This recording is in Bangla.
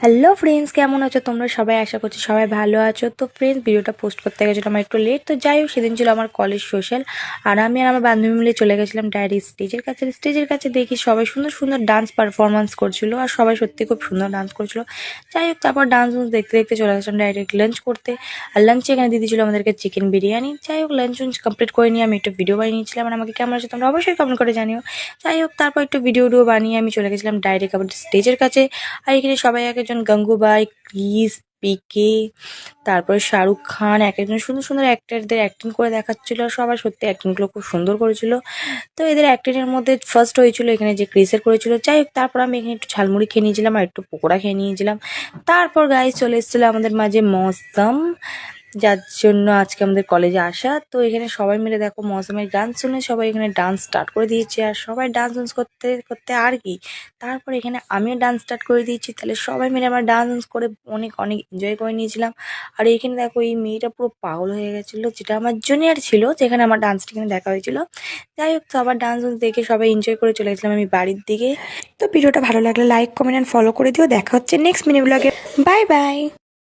হ্যালো ফ্রেন্ডস, কেমন আছো তোমরা সবাই? আশা করছি সবাই ভালো আছো। তো ফ্রেন্ডস, ভিডিওটা পোস্ট করতে গেছিলো আমার একটু লেট। তো যাই হোক, সেদিন ছিল আমার কলেজ সোশ্যাল, আর আমি আর আমার বান্ধবী মিলে চলে গেছিলাম ডাইরেক্ট স্টেজের কাছে দেখি সবাই সুন্দর সুন্দর ডান্স পারফরমেন্স করছিল, আর সবাই সত্যি খুব সুন্দর ডান্স করছিল। যাই হোক, তারপর ডান্স দেখতে দেখতে চলে গেছিলাম ডাইরেক্ট লাঞ্চ করতে। আর লাঞ্চে এখানে দিদি ছিল আমাদেরকে চিকেন বিরিয়ানি। যাই হোক, লাঞ্চ কমপ্লিট করে নিয়ে আমি একটু ভিডিও বানিয়ে নিয়েছিলাম, আর আমাকে কেমন আছে তোমরা অবশ্যই কমেন্ট করে জানিও। যাই হোক, তারপর একটু ভিডিও বানিয়ে আমি চলে গেছিলাম ডাইরেক্ট আবার স্টেজের কাছে। আর এখানে সবাই এক একজন গাঙ্গুবাই, ক্রিস, পিকে, তারপর শাহরুখ খান এক একজন সুন্দর সুন্দর অ্যাক্টারদের অ্যাক্টিং করে দেখাচ্ছিল। আর সবাই সত্যি অ্যাক্টিংগুলো খুব সুন্দর করেছিল। তো এদের অ্যাক্টিংয়ের মধ্যে ফার্স্ট হয়েছিল এখানে যে ক্রিসের করেছিল। যাই হোক, তারপর আমি এখানে একটু ঝালমুড়ি খেয়ে নিয়েছিলাম আর একটু পকোড়া খেয়ে নিয়েছিলাম। তারপর গাইজ চলে এসেছিলো আমাদের মাঝে মৌসম, যার জন্য আজকে আমাদের কলেজে আসা। তো এখানে সবাই মিলে দেখো মৌসুমের গান শুনে সবাই এখানে ডান্স স্টার্ট করে দিয়েছে, আর সবাই ডান্স করতে করতে আর কি, তারপর এখানে আমিও ডান্স স্টার্ট করে দিয়েছি। তাহলে সবাই মিলে আমরা ডান্স করে অনেক অনেক এনজয় করে নিয়েছিলাম। আর এখানে দেখো এই মেয়েটা পুরো পাগল হয়ে গেছিলো, যেটা আমার জুনিয়র ছিল, যেখানে আমার ডান্সটা এখানে দেখা হয়েছিল। যাই হোক, তো আবার ডান্স দেখে সবাই এনজয় করে চলে গেছিলাম আমি বাড়ির দিকে। তো ভিডিওটা ভালো লাগলে লাইক, কমেন্ট অ্যান্ড ফলো করে দিও। দেখা হচ্ছে নেক্সট মিনি ব্লগে। Bye bye.